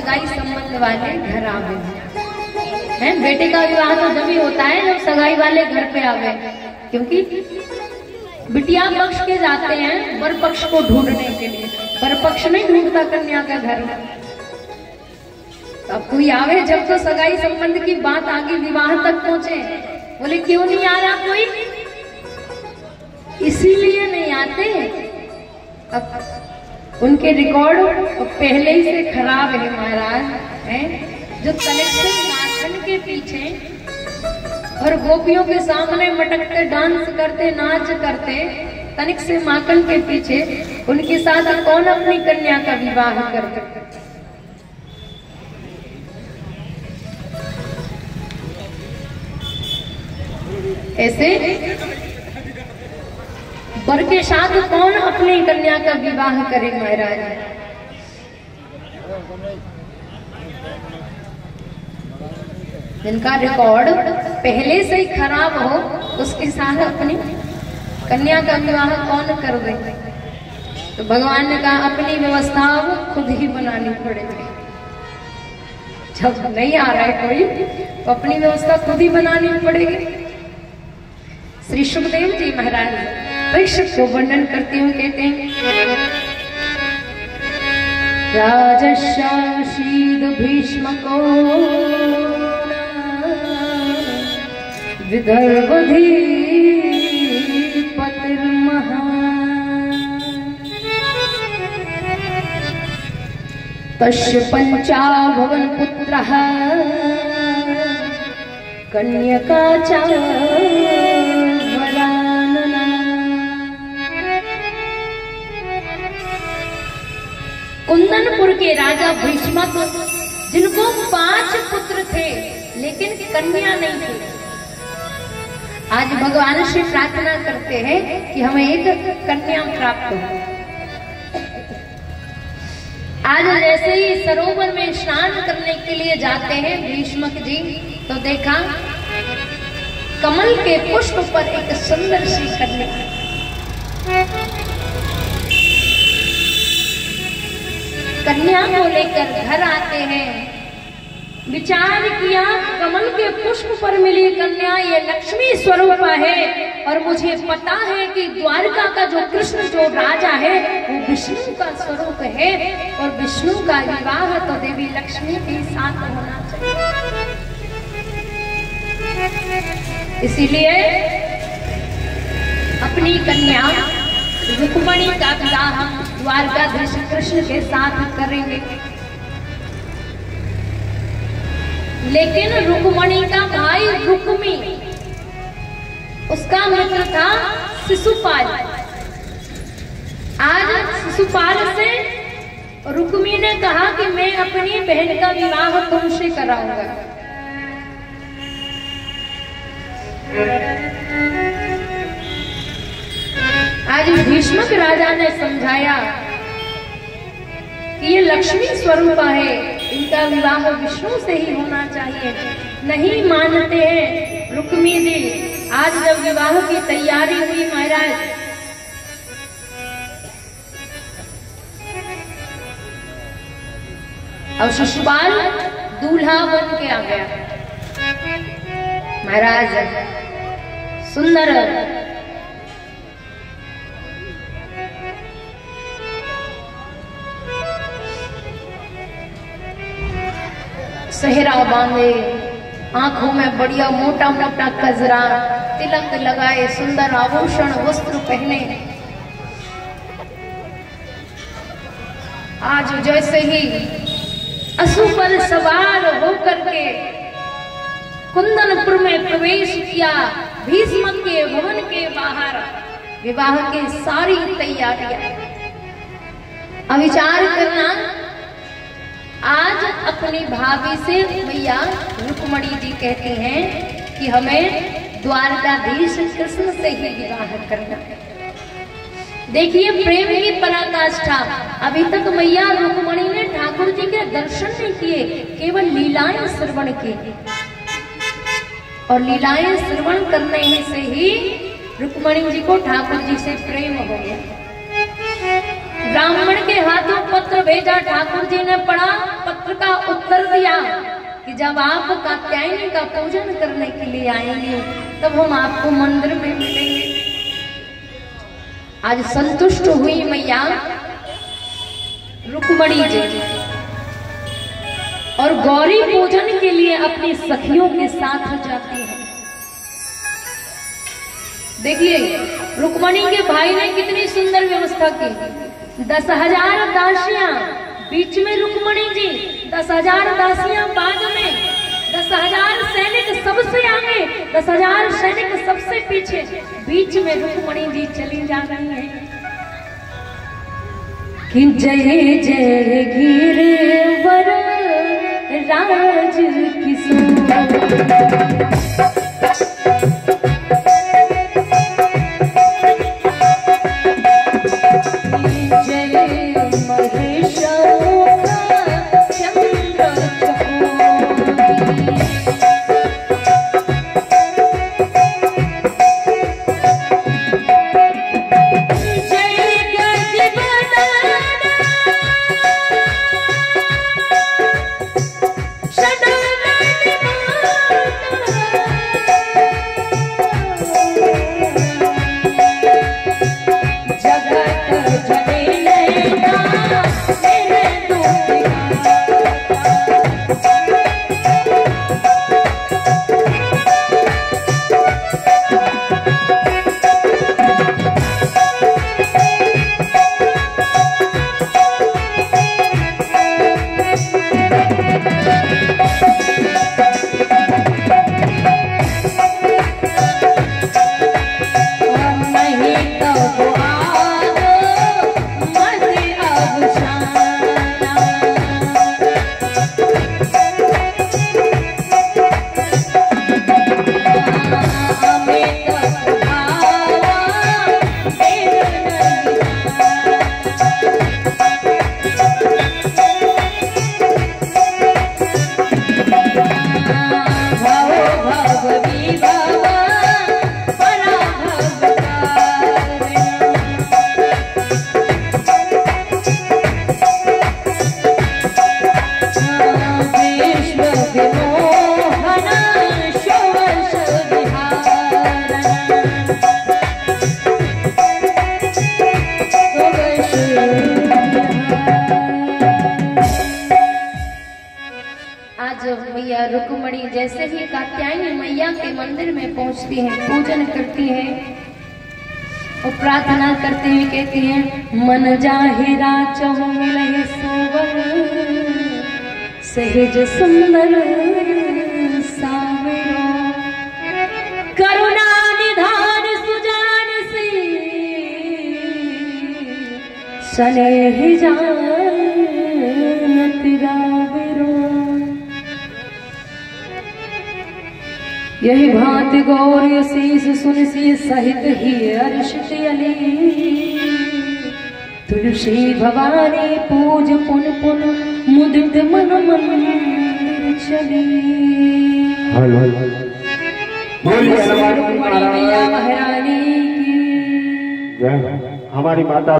सगाई संबंध वाले घर आवे हैं। बेटे का विवाह तो जब ही होता है जब सगाई वाले घर पे आवे, क्योंकि बिटिया पक्ष के जाते हैं वर पक्ष को ढूंढने के लिए, वर पक्ष नहीं ढूंढता कन्या का घर में। अब कोई आवे जब तो सगाई संबंध की बात आगे विवाह तक पहुंचे। बोले क्यों नहीं आ रहा कोई? इसीलिए नहीं आते, अब उनके रिकॉर्ड पहले ही से खराब है महाराज, हैं जो तनिक से माखन के पीछे और गोपियों के सामने मटकते डांस करते नाच करते, तनिक से माखन के पीछे उनके साथ कौन अपनी कन्या का विवाह करते। ऐसे वर के साथ कौन अपनी कन्या का विवाह करे महाराज? जिनका रिकॉर्ड पहले से ही खराब हो उसके साथ अपनी कन्या का विवाह कौन कर दे? तो भगवान ने कहा अपनी व्यवस्था खुद ही बनानी पड़ेगी। जब नहीं आ रहा है कोई तो अपनी व्यवस्था खुद ही बनानी पड़ेगी। श्री सुखदेव जी महाराज परीक्षित को वर्णन करते हुए कहते हैं, राजशासीद भीष्मको विदर्भधीपतिर्महान् तस्य पंचाभवन पुत्रः कन्यका च वरानना। कुंदनपुर के राजा भीष्मक, जिनको 5 पुत्र थे लेकिन कन्या नहीं थी, आज भगवान से प्रार्थना करते हैं कि हमें एक कन्या प्राप्त हो। आज जैसे ही सरोवर में स्नान करने के लिए जाते हैं भीष्मक जी, तो देखा कमल के पुष्प पर एक सुंदर सी कन्या। कन्या को लेकर घर आते हैं, विचार किया कमल के पुष्प पर मिली कन्या ये लक्ष्मी स्वरूप है, और मुझे पता है कि द्वारका का जो कृष्ण जो राजा है वो विष्णु का स्वरूप है, और विष्णु का विवाह तो देवी लक्ष्मी के साथ होना चाहिए। इसीलिए अपनी कन्या रुक्मणी का विवाह हम द्वारकाधीश कृष्ण के साथ करेंगे। लेकिन रुक्मणी का भाई रुक्मी, उसका मित्र था शिशुपाल। आज शिशुपाल से रुक्मी ने कहा कि मैं अपनी बहन का विवाह तुमसे कराऊंगा। आज भीष्मक राजा ने समझाया कि ये लक्ष्मी स्वरूप है, इनका विवाह विष्णु से ही होना चाहिए। नहीं मानते हैं रुक्मी जी। आज जब विवाह की तैयारी हुई महाराज, अब शिशुपाल दूल्हा बन के आ गया महाराज, सुंदर सेहरा बांधे, आंखों में बढ़िया मोटा मोटा कजरा, तिलक लगाए, सुंदर आभूषण वस्त्र पहने। आज जैसे ही अश्व पर सवार होकर के कुंदनपुर में प्रवेश किया, भीष्म के भवन के बाहर विवाह की सारी तैयारियां। अब विचार करना, आज अपनी भाभी से भैया रुक्मणी जी कहती हैं कि हमें द्वारकाधीश कृष्ण से ही विवाह करना। देखिए प्रेम की पराकाष्ठा। अभी तक मैया रुक्मणी ने ठाकुर जी के दर्शन नहीं किए, केवल लीलाएं श्रवण की, और लीलाएं श्रवण करने से ही रुक्मणी जी को ठाकुर जी से प्रेम हो गया। ब्राह्मण के हाथों पत्र भेजा, ठाकुर जी ने पढ़ा, पत्र का कि जब आप कात्यायनी का पूजन करने के लिए आएंगे तब हम आपको मंदिर में मिलेंगे। आज संतुष्ट हुई मैया रुक्मणी जी और गौरी पूजन के लिए अपनी सखियों के साथ जाती है। देखिए रुक्मणी के भाई ने कितनी सुंदर व्यवस्था की। 10,000 दासियां बीच में रुक्मणी जी, 10,000 दासियां बाद में, 10,000 सैनिक सबसे आगे, 10,000 सैनिक सबसे पीछे, बीच में रुक्मणी जी चली जा रही है कि जय जय गिरिवर राज किशोर। मैया रुक्मणी जैसे ही कात्यायनी मैया के मंदिर में पहुंचती हैं, पूजन करती हैं और प्रार्थना करते हुए कहती हैं, मन जाहिरा चहु मिलहि सोवर सहज सुंदर सावरो करुणा निधान सुजान सी स्नेह जानत रावरो। यही भांति गौर शीस सुन सी सहित ही अर्षित अली तुलसी भवानी पूज पुन पुन मुदित मन मंदिर चली। रुक्मणी मैया महारानी की। हमारी माता